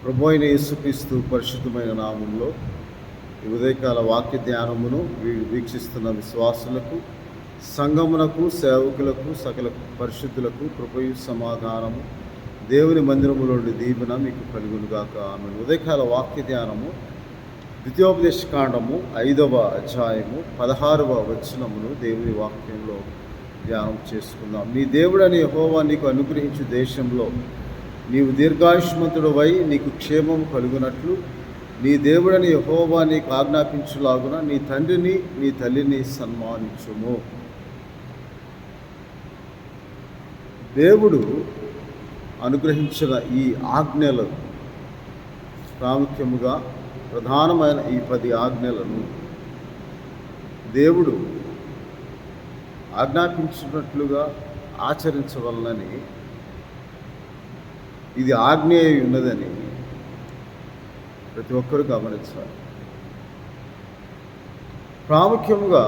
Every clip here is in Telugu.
ప్రభు అయిన యేసుక్రీస్తు పరిశుద్ధమైన నామంలో ఈ ఉదయకాల వాక్య ధ్యానమును వీక్షిస్తున్న విశ్వాసులకు, సంఘమునకు, సేవకులకు, సకల పరిశుద్ధులకు కృపయు సమాధానము దేవుని మందిరములోని దీవెన మీకు కలుగునుగాక. ఆమె ఉదయకాల వాక్య ధ్యానము ద్వితీయోపదేశ కాండము 5వ అధ్యాయము 16వ వచనమును దేవుని వాక్యంలో ధ్యానం చేసుకుందాం. నీ దేవుడని యెహోవా నీకు అనుగ్రహించు దేశంలో నీవు దీర్ఘాయుష్మంతుడవై నీకు క్షేమము కలుగునట్లు నీ దేవుడని యెహోవా నీకు ఆజ్ఞాపించులాగున నీ తండ్రిని నీ తల్లిని సన్మానించుము. దేవుడు అనుగ్రహించిన ఈ ఆజ్ఞలు ప్రాముఖ్యముగా ప్రధానమైన ఈ 10 ఆజ్ఞలను దేవుడు ఆజ్ఞాపించినట్లుగా ఆచరించవలనని, ఇది ఆజ్ఞ ఉన్నదని ప్రతి ఒక్కరూ గమనించాలి. ప్రాముఖ్యముగా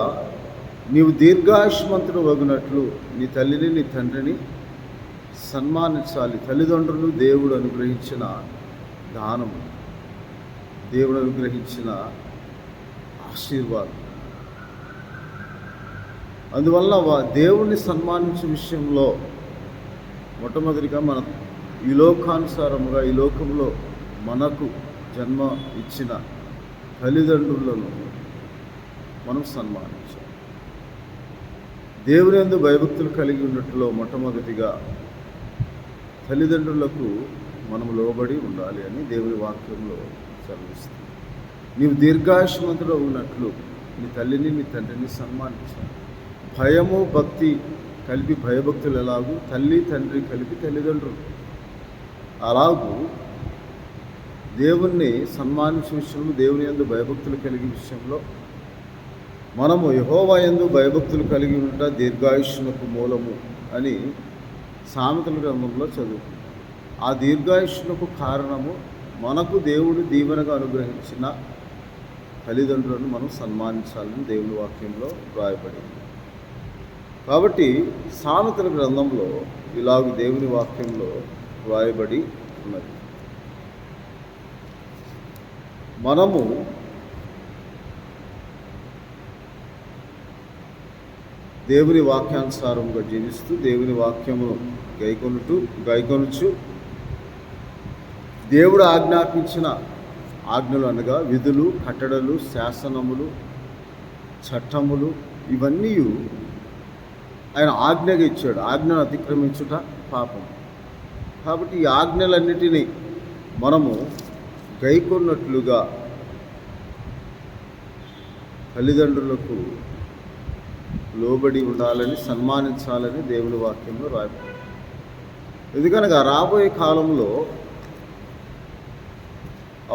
నీవు దీర్ఘాయుష్మంతుడు వగునట్లు నీ తల్లిని నీ తండ్రిని సన్మానించాలి. తల్లిదండ్రులు దేవుడు అనుగ్రహించిన దానము, దేవుడు అనుగ్రహించిన ఆశీర్వాదం. అందువల్ల దేవుణ్ణి సన్మానించే విషయంలో మొట్టమొదటిగా మనం ఈ లోకానుసారముగా ఈ లోకంలో మనకు జన్మ ఇచ్చిన తల్లిదండ్రులను మనం సన్మానించాలి. దేవుని యందు భయభక్తులు కలిగి ఉన్నట్లో మొట్టమొదటిగా తల్లిదండ్రులకు మనం లోబడి ఉండాలి అని దేవుని వాక్యంలో సెలవిస్తుంది. నీవు దీర్ఘాయుష్మంతుడు ఉన్నట్లు నీ తల్లిని నీ తండ్రిని సన్మానించాలి. భయము భక్తి కలిపి భయభక్తులు ఎలాగూ, తల్లి తండ్రి కలిపి తల్లిదండ్రులు అలాగూ దేవుణ్ణి సన్మానించే విషయంలో, దేవుని యందు భయభక్తులు కలిగే విషయంలో మనము యెహోవా యందు భయభక్తులు కలిగి ఉంట దీర్ఘాయుష్నకు మూలము అని సామెతల గ్రంథంలో చదువుకుంటాం. ఆ దీర్ఘాయుష్నకు కారణము మనకు దేవుడు దీవెనగా అనుగ్రహించిన తల్లిదండ్రులను మనం సన్మానించాలని దేవుని వాక్యంలో రాయబడింది. కాబట్టి సామెతల గ్రంథంలో ఇలాగ దేవుని వాక్యంలో రాయబడి ఉన్నది. మనము దేవుని వాక్యానుసారంగా జీవిస్తూ దేవుని వాక్యమును గైకొనుచు దేవుడు ఆజ్ఞాపించిన ఆజ్ఞలు అనగా విధులు, కట్టడలు, శాసనములు, చట్టములు ఇవన్నీ ఆయన ఆజ్ఞగా ఇచ్చాడు. ఆజ్ఞను అతిక్రమించుట పాపం. కాబట్టి ఈ ఆజ్ఞలన్నిటినీ మనము గైకొన్నట్లుగా తల్లిదండ్రులకు లోబడి ఉండాలని, సన్మానించాలని దేవుని వాక్యంలో రాయబడింది. ఎందుకనగా రాబోయే కాలంలో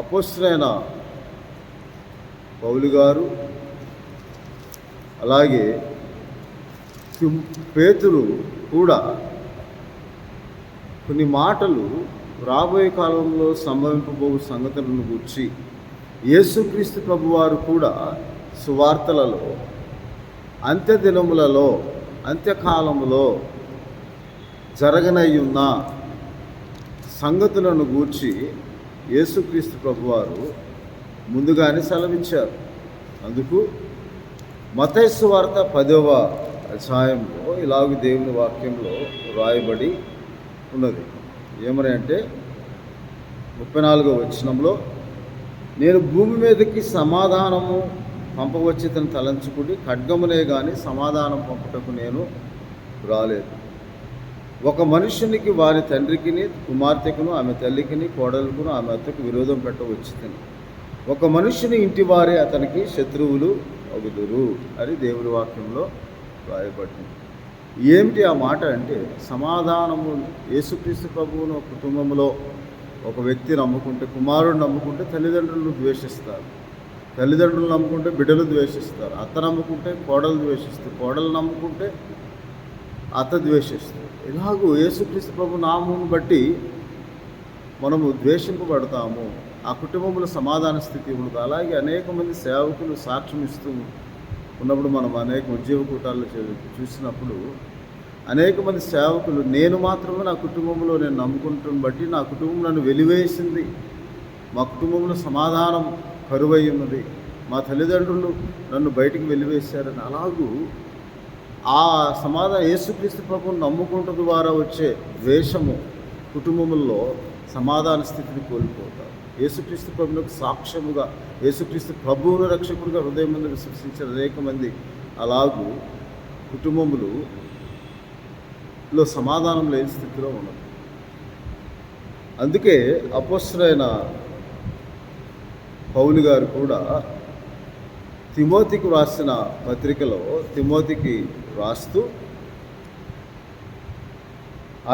అపోస్తలుడైన పౌలు గారు, అలాగే పేతురు కూడా కొన్ని మాటలు రాబోయే కాలంలో సంభవింపబోవు సంగతులను గురించి యేసుక్రీస్తు ప్రభువారు కూడా సువార్తలలో అంత్యదినములలో అంత్యకాలములో జరగనయ్యున్న సంగతులను గూర్చి యేసుక్రీస్తు ప్రభువారు ముందుగానే సెలవిచ్చారు. అందుకు మత్తయి సువార్త 10వ అధ్యాయంలో ఇలాగ దేవుని వాక్యంలో రాయబడి ఉన్నది. ఏమని అంటే 34వ వచనంలో, నేను భూమి మీదకి సమాధానము పంపవచ్చితని తలంచుకుని ఖడ్గమునే గాని సమాధానం పంపుటకు నేను రాలేదు. ఒక మనుషునికి వారి తండ్రికిని కుమార్తెకును ఆమె తల్లికిని కోడలుకును ఆమె అత్తకు విరోధం పెట్టవచ్చితని, ఒక మనుషుని ఇంటి వారే అతనికి శత్రువులు అగుదురు అని దేవుని వాక్యంలో రాయబడింది. ఏమిటి ఆ మాట అంటే, సమాధానము యేసుక్రీస్తు ప్రభువును కుటుంబంలో ఒక వ్యక్తి నమ్ముకుంటే, కుమారుడు నమ్ముకుంటే తల్లిదండ్రులను ద్వేషిస్తారు, తల్లిదండ్రులు నమ్ముకుంటే బిడ్డలు ద్వేషిస్తారు, అత్త నమ్ముకుంటే కోడలు ద్వేషిస్తారు, కోడలు నమ్ముకుంటే అత్త ద్వేషిస్తారు. ఇలాగూ యేసుక్రీస్తు ప్రభు నామమును బట్టి మనము ద్వేషింపబడతాము. ఆ కుటుంబంలో సమాధాన స్థితి ఉండదు. అలాగే అనేక మంది సేవకులు సాక్ష్యం ఇస్తూ ఉన్నప్పుడు మనం అనేక ఉద్యోగ కూటాల్లో చూసినప్పుడు అనేక మంది సేవకులు, నేను మాత్రమే నా కుటుంబంలో నేను నమ్ముకుంటున్న బట్టి నా కుటుంబం నన్ను వెలివేసింది మా కుటుంబంలో సమాధానం కరువై ఉన్నది, మా తల్లిదండ్రులు నన్ను బయటికి వెలివేశారని అలాగూ ఆ సమాధానం యేసుక్రీస్తు ప్రభువుని నమ్ముకుంటు ద్వారా వచ్చే ద్వేషము కుటుంబంలో సమాధాన స్థితిని కోల్పోతారు. యేసుక్రీస్తు ప్రభువులకు సాక్ష్యముగా యేసుక్రీస్తు ప్రభువును రక్షకుడిగా హృదయం ముందు విశ్వసించిన అనేక మంది అలాగూ కుటుంబములో సమాధానం లేని స్థితిలో ఉన్నది. అందుకే అపోస్తలుడైన పౌలు గారు కూడా తిమోతికి వ్రాసిన పత్రికలో తిమోతికి వ్రాస్తూ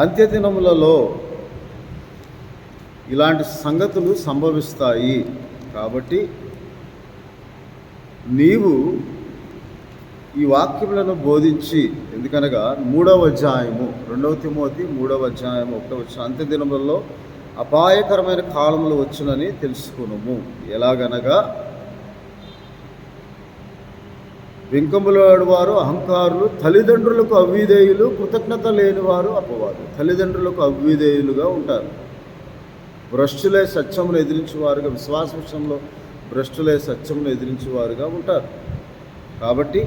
అంత్యదినములలో ఇలాంటి సంగతులు సంభవిస్తాయి కాబట్టి నీవు ఈ వాక్యములను బోధించి, ఎందుకనగా 3వ అధ్యాయము 2 తిమోతి 3వ అధ్యాయము 1వ వచనం, అంత్యదినములలో అపాయకరమైన కాలములు వచ్చునని తెలుసుకునుము. ఎలాగనగా వెంకములాడు వారు అహంకారులు, తల్లిదండ్రులకు అవిధేయులు, కృతజ్ఞత లేనివారు అపవాదు. తల్లిదండ్రులకు అవిధేయులుగా ఉంటారు, భ్రష్టులే సత్యమును ఎదిరించేవారుగా, విశ్వాస విషయంలో భ్రష్టులే సత్యమును ఎదిరించేవారుగా ఉంటారు. కాబట్టి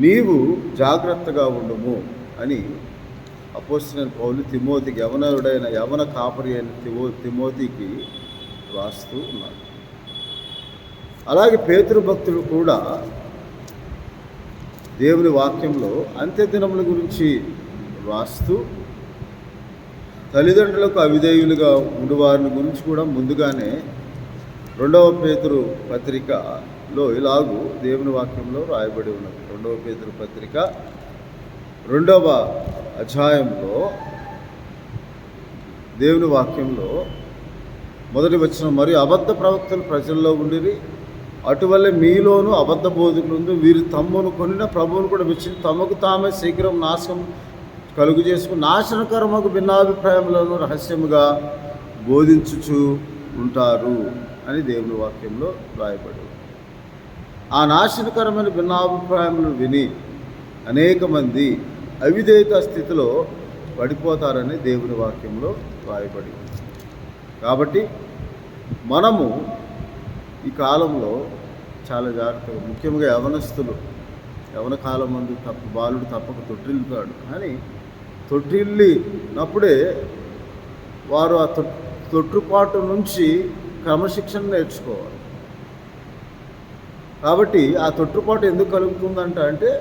నీవు జాగ్రత్తగా ఉండుము అని అపోస్తలుడైన పౌలు తిమోతికి, యవన కాపరి అయిన తిమోతికి రాస్తూ ఉన్నారు. అలాగే పేతురు భక్తుడు కూడా దేవుని వాక్యంలో అంత్యదినముల గురించి రాస్తూ తల్లిదండ్రులకు అవిధేయులుగా ఉండువారిని గురించి కూడా ముందుగానే 2వ పేతురు పత్రికలో ఇలాగూ దేవుని వాక్యంలో రాయబడి ఉన్నది. 2వ పేతురు పత్రిక 2వ అధ్యాయంలో దేవుని వాక్యంలో 1వ వచనం, మరియు అబద్ధ ప్రవక్తలు ప్రజల్లో ఉండిరి, అటువల్లే మీలోనూ అబద్ధ బోధకులు వీరు తమ్మును కొనిన ప్రభువును కూడా మెచ్చి తమకు తామే శీఘ్రం నాశనం కలుగు చేసుకుని నాశనకరమకు భిన్నాభిప్రాయములను రహస్యముగా బోధించుచు ఉంటారు అని దేవుని వాక్యంలో రాయబడి. ఆ నాశనకరమైన భిన్నాభిప్రాయములను విని అనేక మంది అవిధేయత స్థితిలో పడిపోతారని దేవుని వాక్యంలో రాయబడి. కాబట్టి మనము ఈ కాలంలో చాలా జాగ్రత్తగా, ముఖ్యంగా యవనస్తులు, యవన కాలం మందు బాలుడు తప్పక తొట్టిల్లుతాడు, కానీ తొట్టిల్లినప్పుడే వారు ఆ తొట్టుపాటు నుంచి క్రమశిక్షణ నేర్చుకోవాలి. కాబట్టి ఆ తొట్టుపాటు ఎందుకు కలుగుతుందంటే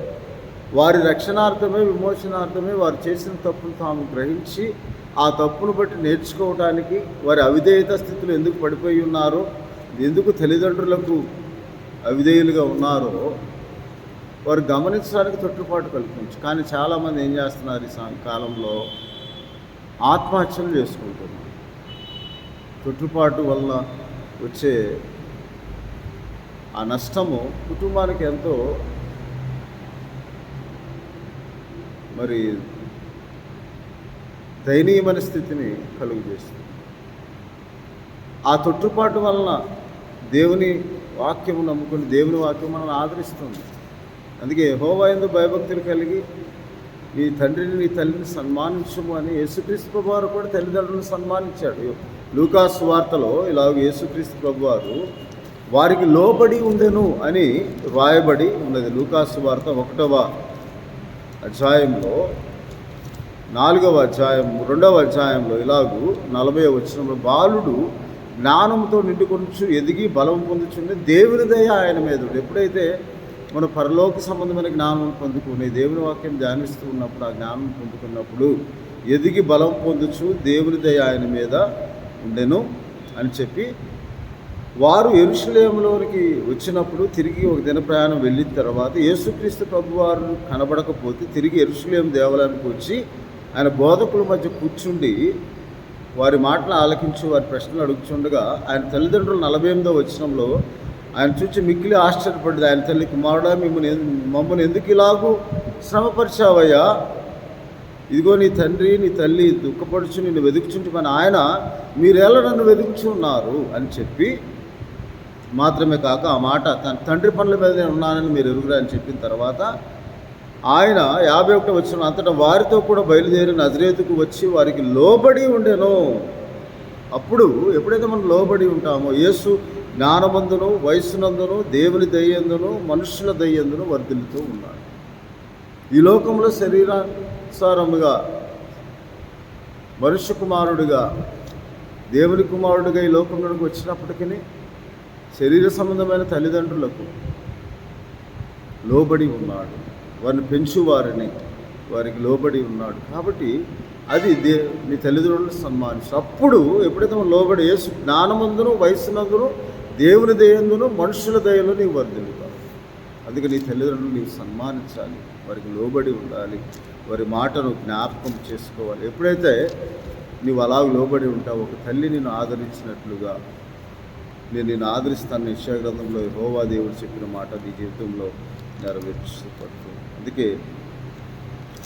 వారి రక్షణార్థమే, విమోచనార్థమే వారు చేసిన తప్పును తాము గ్రహించి ఆ తప్పును బట్టి నేర్చుకోవడానికి, వారి అవిధేయత స్థితిలో ఎందుకు పడిపోయి ఉన్నారో, ఎందుకు తల్లిదండ్రులకు అవిధేయులుగా ఉన్నారో వారు గమనించడానికి తొట్టుపాటు కల్పించు. కానీ చాలామంది ఏం చేస్తున్నారు, ఈ కాలంలో ఆత్మహత్యలు చేసుకుంటున్నారు. తొట్టుపాటు వల్ల వచ్చే ఆ నష్టము కుటుంబానికి ఎంతో మరి దయనీయమైన స్థితిని కలుగజేస్తుంది. ఆ తొట్టుపాటు వలన దేవుని వాక్యము నమ్ముకుని దేవుని వాక్యం మనల్ని ఆదరిస్తుంది. అందుకే యెహోవా యందు భయభక్తులు కలిగి నీ తండ్రిని నీ తల్లిని సన్మానించము అని యేసుక్రీస్తు ప్రభువారు కూడా తల్లిదండ్రులను సన్మానించాడు. లూకా సువార్తలో ఇలాగ యేసుక్రీస్తు ప్రభువారు వారికి లోబడి ఉండెను అని రాయబడి ఉన్నది. లూకా సువార్త 1వ అధ్యాయంలో 4వ అధ్యాయం 2వ అధ్యాయంలో ఇలాగూ 40వ వచనంలో, బాలుడు జ్ఞానంతో నిండుకొనుచు ఎదిగి బలం పొందుచుండే దేవుని దయ ఆయన మీద. ఎప్పుడైతే మన పరలోక సంబంధమైన జ్ఞానం పొందుకుని దేవుని వాక్యం ధ్యానిస్తూ ఉన్నప్పుడు, ఆ జ్ఞానం పొందుకున్నప్పుడు ఎదిగి బలం పొందుచు దేవుని దయ ఆయన మీద ఉండెను అని చెప్పి, వారు యెరూషలేములోనికి వచ్చినప్పుడు తిరిగి ఒక దిన ప్రయాణం వెళ్ళిన తర్వాత యేసుక్రీస్తు ప్రభువారు కనబడకపోతే తిరిగి యెరూషలేము దేవాలయానికి వచ్చి ఆయన బోధకుల మధ్య కూర్చుండి వారి మాటలు ఆలకించి వారి ప్రశ్నలు అడుగుచుండగా ఆయన తల్లిదండ్రులు 48వ వచనంలో ఆయన చూచి మిక్కిలి ఆశ్చర్యపడింది. ఆయన తల్లి, కుమారుడా, మమ్మల్ని ఎందుకు ఇలాగూ శ్రమపరిచావయ్యా? ఇదిగో నీ తండ్రి నీ తల్లి దుఃఖపడుచు నిన్ను వెతుకుచుంటే మన ఆయన మీరెలా నన్ను వెతుకుచున్నారు అని చెప్పి, మాత్రమే కాక ఆ మాట తన తండ్రి పనుల మీద నేను ఉన్నానని మీరు ఎరుగురా అని చెప్పిన తర్వాత ఆయన 51వ వచనం, అంతటా వారితో కూడా బయలుదేరి నజరేతుకు వచ్చి వారికి లోబడి ఉండెను. అప్పుడు ఎప్పుడైతే మనం లోబడి ఉంటామో, యేసు జ్ఞానమందును వయస్సునందును దేవుని దయ్యందును మనుషుల దయ్యందును వర్ధిల్లుతూ ఉన్నాడు. ఈ లోకంలో శరీరానుసారముగా మనుష్య కుమారుడిగా దేవుని కుమారుడిగా ఈ లోకంలోకి వచ్చినప్పటికీ శరీర సంబంధమైన తల్లిదండ్రులకు లోబడి ఉన్నాడు. వారిని పెంచువారిని వారికి లోబడి ఉన్నాడు. కాబట్టి అది నీ తల్లిదండ్రులను సన్మానించు. అప్పుడు ఎప్పుడైతే మనం లోబడి యేసు జ్ఞానమందును వయస్సునందును దేవుని దయందును మనుషుల దయలో నీవు వర్ధిల్లుతావు. అందుకే నీ తల్లిదండ్రులు నీవు సన్మానించాలి, వారికి లోబడి ఉండాలి, వారి మాటను జ్ఞాపకం చేసుకోవాలి. ఎప్పుడైతే నీవు అలా లోబడి ఉంటావు, ఒక తల్లి నిన్ను ఆదరించినట్లుగా నేను నిన్ను ఆదరిస్తాను. యెషయా గ్రంథంలో యెహోవా దేవుడు చెప్పిన మాట నీ జీవితంలో నెరవేర్చబడుతుంది. అందుకే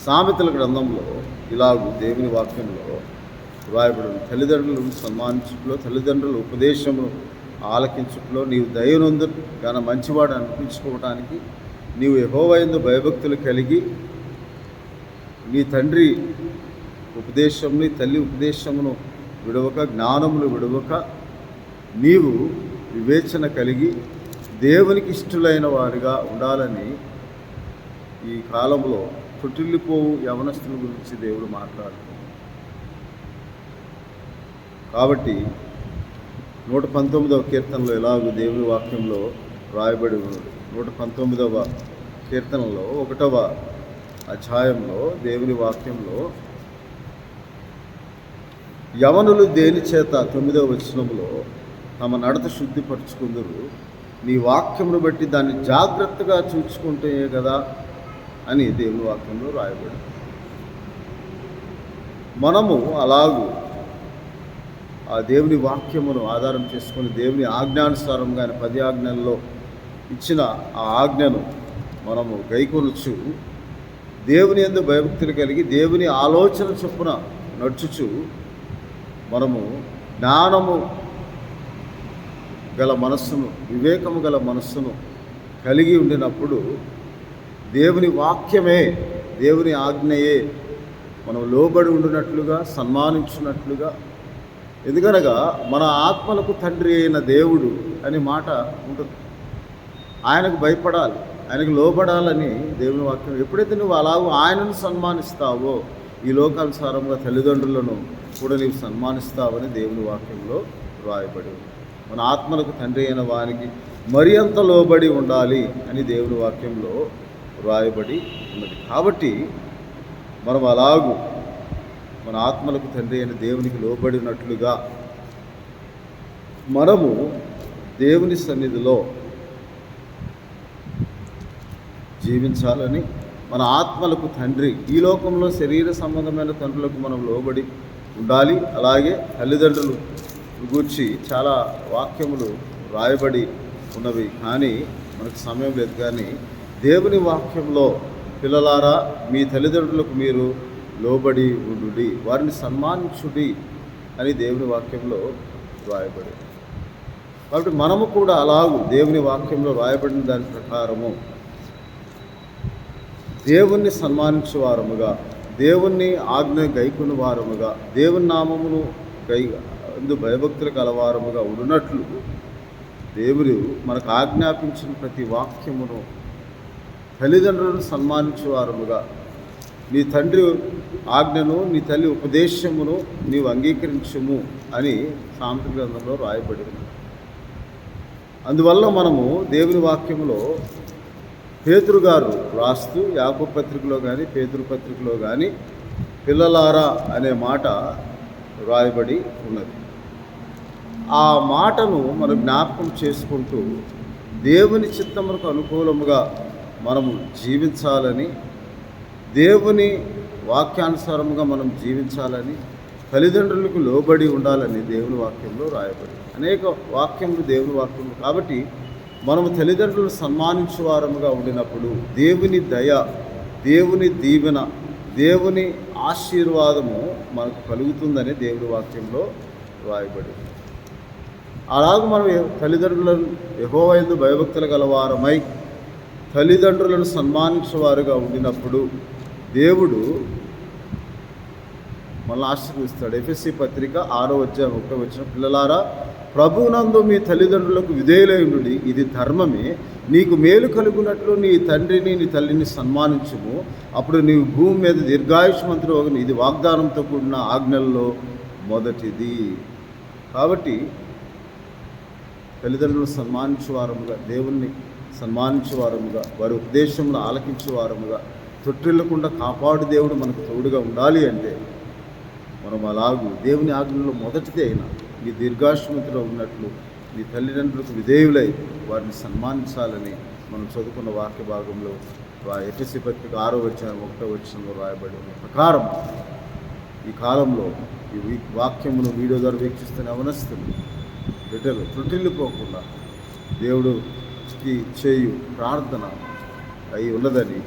సామెతల గ్రంథంలో ఇలాగూ దేవుని వాక్యంలో వ్రాయబడిన తల్లిదండ్రులను సన్మానించుట్లో, తల్లిదండ్రుల ఉపదేశమును ఆలకించుట్లో, నీవు దయనందు గాన మంచివాడు అనిపించుకోవటానికి నీవు యెహోవా యందు భయభక్తులు కలిగి నీ తండ్రి ఉపదేశం నీ తల్లి ఉపదేశమును విడవక, జ్ఞానమును విడవక, నీవు వివేచన కలిగి దేవునికి ఇష్టలైన వారిగా ఉండాలని ఈ కాలంలో తొట్టిల్లిపోవు యవనస్తుల గురించి దేవుడు మాట్లాడుతున్నాడు. కాబట్టి 119వ కీర్తనలో ఎలాగూ దేవుని వాక్యంలో రాయబడి ఉన్నది. 119వ కీర్తనలో 1వ అధ్యాయంలో దేవుని వాక్యంలో యవనులు దేని చేత 9వ వచనంలో తమ నడత శుద్ధిపరుచుకుందరు, నీ వాక్యమును బట్టి దాన్ని జాగ్రత్తగా చూసుకుంటే కదా అని దేవుని వాక్యంలో రాయబడి. మనము అలాగూ ఆ దేవుని వాక్యమును ఆధారం చేసుకొని దేవుని ఆజ్ఞానుసారంగా 10 ఆజ్ఞల్లో ఇచ్చిన ఆ ఆజ్ఞను మనము గైకొనుచు దేవుని యందు భయభక్తులు కలిగి దేవుని ఆలోచన చొప్పున నడుచుచు మనము జ్ఞానము గల మనస్సును, వివేకము గల మనస్సును కలిగి ఉండినప్పుడు దేవుని వాక్యమే, దేవుని ఆజ్ఞయే మనం లోబడి ఉండినట్లుగా, సన్మానించున్నట్లుగా. ఎందుకనగా మన ఆత్మలకు తండ్రి అయిన దేవుడు అనే మాట ఉంటుంది. ఆయనకు భయపడాలి, ఆయనకు లోబడాలని దేవుని వాక్యం. ఎప్పుడైతే నువ్వు అలాగూ ఆయనను సన్మానిస్తావో ఈ లోకానుసారంగా తల్లిదండ్రులను కూడా నీవు సన్మానిస్తావని దేవుని వాక్యంలో రాయబడి ఉంది. మన ఆత్మలకు తండ్రి అయిన వానికి మరి అంత లోబడి ఉండాలి అని దేవుని వాక్యంలో రాయబడి ఉన్నది. కాబట్టి మనం అలాగూ మన ఆత్మలకు తండ్రి అయిన దేవునికి లోబడినట్లుగా మనము దేవుని సన్నిధిలో జీవించాలని, మన ఆత్మలకు తండ్రి, ఈ లోకంలో శరీర సంబంధమైన తండ్రులకు మనం లోబడి ఉండాలి. అలాగే తల్లిదండ్రులు గూర్చి చాలా వాక్యములు రాయబడి ఉన్నవి, కానీ మనకు సమయం లేదు. కానీ దేవుని వాక్యంలో పిల్లలారా మీ తల్లిదండ్రులకు మీరు లోబడి ఉండుడి, వారిని సన్మానించుడి అని దేవుని వాక్యంలో రాయబడి. కాబట్టి మనము కూడా అలాగూ దేవుని వాక్యంలో రాయబడిన దాని ప్రకారము దేవుణ్ణి సన్మానించే వారముగా, దేవుణ్ణి ఆజ్ఞ గైకుని వారముగా, దేవుని నామమును భయభక్తులు కలవారముగా ఉన్నట్లు దేవుడు మనకు ఆజ్ఞాపించిన ప్రతి వాక్యమును తల్లిదండ్రులను సన్మానించే వారముగా, నీ తండ్రి ఆజ్ఞను నీ తల్లి ఉపదేశమును నీవు అంగీకరించుము అని సామెతల గ్రంథంలో రాయబడింది. అందువల్ల మనము దేవుని వాక్యంలో పేతురు గారు రాస్తూ యాకోబు పత్రికలో కానీ పేతురు పత్రికలో కానీ పిల్లలారా అనే మాట రాయబడి ఉన్నది. ఆ మాటను మనం జ్ఞాపకం చేసుకుంటూ దేవుని చిత్తమునకు అనుకూలముగా మనము జీవించాలని, దేవుని వాక్యానుసారముగా మనం జీవించాలని, తల్లిదండ్రులకు లోబడి ఉండాలని దేవుని వాక్యంలో రాయబడి అనేక వాక్యములు దేవుని వాక్యములు. కాబట్టి మనము తల్లిదండ్రులను సన్మానించే వారముగా ఉండినప్పుడు దేవుని దయ, దేవుని దీవెన, దేవుని ఆశీర్వాదము మనకు కలుగుతుందని దేవుని వాక్యంలో రాయబడి. అలాగ మనం తల్లిదండ్రులను యెహోవా యందు భయభక్తులు గలవారమై తల్లిదండ్రులను సన్మానించేవారుగా ఉండినప్పుడు దేవుడు మనల్ని ఆశీర్వదిస్తాడు. ఎఫెసీ పత్రిక 6:1 పిల్లలారా, ప్రభువునందు మీ తల్లిదండ్రులకు విధేయులై ఉండుడి, ఇది ధర్మమే. నీకు మేలు కలుగునట్లు నీ తండ్రిని నీ తల్లిని సన్మానించుము, అప్పుడు నీవు భూమి మీద దీర్ఘాయుష్మంతుడు అగును. ఇది వాగ్దానంతో కూడిన ఆజ్ఞల్లో మొదటిది. కాబట్టి తల్లిదండ్రులను సన్మానించేవారముగా, దేవుణ్ణి సన్మానించేవారముగా, వారి ఉపదేశమును ఆలకించేవారముగా, తొట్టిల్లకుండా కాపాడు దేవుడు మనకు తోడుగా ఉండాలి అంటే మనం అలాగూ దేవుని ఆజ్ఞలో మొదటిది అయినా నీ దీర్ఘాయుష్మంతులో ఉన్నట్లు నీ తల్లిదండ్రులకు విధేయులై వారిని సన్మానించాలని మనం చదువుకున్న వాక్య భాగంలో ఎఫెసీ పత్రిక 6:1 రాయబడి ఉన్న ప్రకారం ఈ కాలంలో ఈ వాక్యమును వీడియో ద్వారా వీక్షిస్తున్న అవనస్తులు బిడ్డలు త్రుటిల్లిపోకుండా దేవుడికి చేయు ప్రార్థన అయి ఉన్నదని,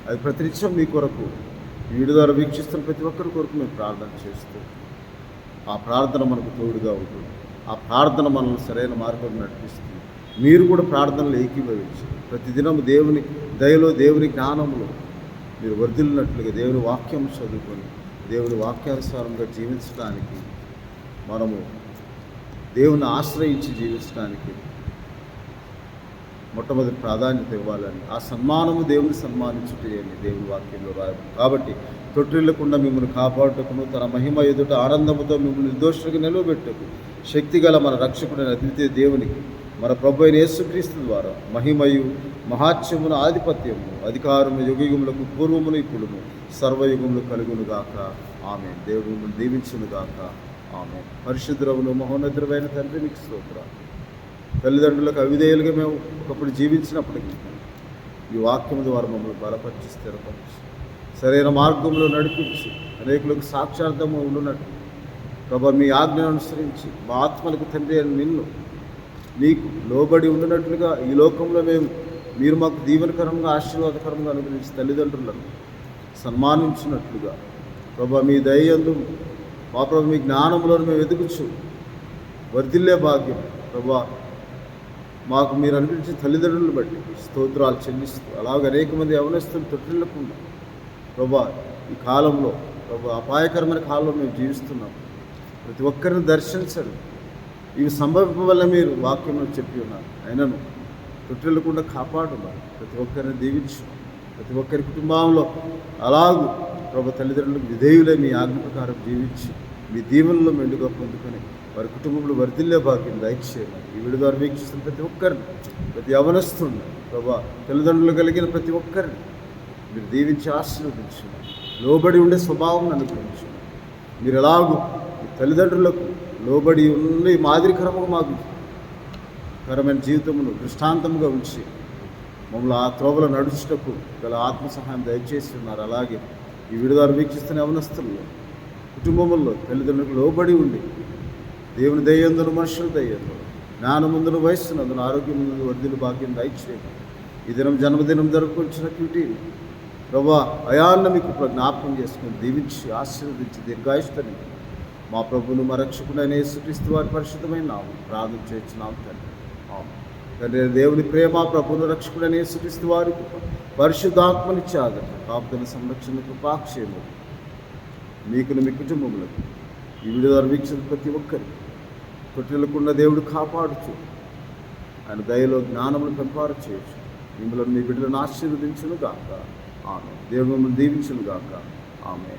అది ప్రతినిత్యం మీ కొరకు వీడియో ద్వారా వీక్షిస్తున్న ప్రతి ఒక్కరి కొరకు మేము ప్రార్థన చేస్తూ ఆ ప్రార్థన మనకు తోడుగా ఉంటుంది. ఆ ప్రార్థన మనల్ని సరైన మార్గం నడిపిస్తుంది. మీరు కూడా ప్రార్థనలు ఏకీభవించి ప్రతిదినం దేవుని దయలో, దేవుని జ్ఞానంలో మీరు వర్ధిల్లినట్లుగా దేవుని వాక్యం చదువుకొని దేవుని వాక్యానుసారంగా జీవించడానికి, మనము దేవుని ఆశ్రయించి జీవించడానికి మొట్టమొదటి ప్రాధాన్యత ఇవ్వాలని, ఆ సన్మానము దేవుని సన్మానించుటని దేవుని వాక్యంలో రాయబడింది. కాబట్టి తొట్టిల్లకుండా మిమ్మల్ని కాపాడుటకును తన మహిమ ఎదుట ఆనందముతో మిమ్మల్ని నిర్దోషులుగా నిలవబెట్టకు శక్తిగల మన రక్షకుడైన అద్వితీయ దేవునికి మన ప్రభు అయిన యేసుక్రీస్తు ద్వారా మహిమయు మహాత్మ్యమును ఆధిపత్యము అధికారము యుగయుగములకు పూర్వమును ఇప్పుడును సర్వయుగములు కలుగునుగాక. ఆమె దేవుడు మిమ్మల్ని దీవించునుగాక. ఆమె. పరిశుద్ధుడవును మహోన్నతుడైన తండ్రి, మీకు స్తోత్రాలు. తల్లిదండ్రులకు అవిధేయులుగా మేము ఒకప్పుడు జీవించినప్పటికీ ఈ వాక్యం ద్వారా మమ్మల్ని బలపరిచి స్థిరపరిచి సరైన మార్గంలో నడిపించి అనేకులకు సాక్షార్థము ఉండునట్లు ప్రభు మీ ఆజ్ఞను అనుసరించి మా ఆత్మలకు తండ్రి అని నిన్ను నీకు లోబడి ఉండినట్లుగా ఈ లోకంలో మీరు మాకు దీవెనకరంగా ఆశీర్వాదకరంగా అనుగ్రహించి తల్లిదండ్రులను సన్మానించినట్లుగా ప్రభు మీ దయయందు మా ప్రభు మీ జ్ఞానంలో మేము ఎదుగుచు వర్ధిల్లే భాగ్యం ప్రభు మాకు మీరు అనుగ్రహించిన తల్లిదండ్రులను బట్టి స్తోత్రాలు చెల్లిస్తూ అలాగే అనేక మంది యవనస్తులు తొట్టిల్లకుండా ప్రభా ఈ కాలంలో ప్రభా అపాయకరమైన కాలంలో మేము జీవిస్తున్నాం. ప్రతి ఒక్కరిని దర్శించండి. ఇవి సంభవించడం వల్ల మీరు వాక్యంలో చెప్పి ఉన్నారు. అయినను తొట్టిల్లకుండా కాపాడున్నారు. ప్రతి ఒక్కరిని దీవించు. ప్రతి ఒక్కరి కుటుంబంలో అలాగూ ప్రభు తల్లిదండ్రులకు విధేయులై మీ ఆజ్ఞ ప్రకారం జీవించి మీ దీవెనలో మెండుగా పొందుకొని వారి కుటుంబంలో వర్ధిల్లే భాగ్యం దయచేయమని ఈ వీడియో ద్వారా వీక్షిస్తున్న ప్రతి ఒక్కరిని, ప్రతి యవనస్తుని ప్రభా తల్లిదండ్రులు కలిగిన ప్రతి ఒక్కరిని మీరు దీవించి ఆశీర్వదించండి. లోబడి ఉండే స్వభావం అనుగ్రహించండి. మీరు ఎలాగూ మీ తల్లిదండ్రులకు లోబడి ఉండి మాదిరికరముగా మాకు కరమైన జీవితమును దృష్టాంతముగా ఉంచి మమ్మల్ని ఆ త్రోవలో నడుచుటకు గల ఆత్మ సహాయం దయచేసి ఉన్నారు. అలాగే ఈ వీడియో ద్వారా వీక్షిస్తున్న యవనస్తుల్లో కుటుంబంలో తల్లిదండ్రులకు లోబడి ఉండి దేవుని దయ్యందును మనుషుల దయ్యందు జ్ఞానముందును వయస్సునందును ఆరోగ్యముందు వర్ధిల్లు భాగ్యం దయచేయండి. ఈ దినం జన్మదినం జరుపుకొచ్చిన క్యూటీని ప్రభా అయాన్న మీకు జ్ఞాపకం చేసుకుని దీవించి ఆశీర్వదించి దీర్ఘాయుష్ని మా ప్రభువును మా రక్షకుడైన యేసుక్రీస్తు వారి పరిశుద్ధమైన నామం ప్రార్థన చేస్తున్నాం తండ్రి. తండ్రి దేవుని ప్రేమ, ప్రభువును రక్షకుడైన యేసుక్రీస్తు వారి పరిశుద్ధాత్మనిచ్చే ఆదరణ, కాపుదల సంరక్షణ కృపాక్షేమం మీకును మీ కుటుంబములకు ఈ వీడియో ద్వారా వీక్షణ ప్రతి ఒక్కరికి తొట్టిల్లకుండా దేవుడు కాపాడుచు ఆయన దయలో జ్ఞానమును పెంపారు చేయొచ్చు. మిమ్మల్ని మీ బిడ్డలను ఆశీర్వదించును గాక. ఆమె. దేవుడు మిమ్మల్ని దీవించును గాక. ఆమె.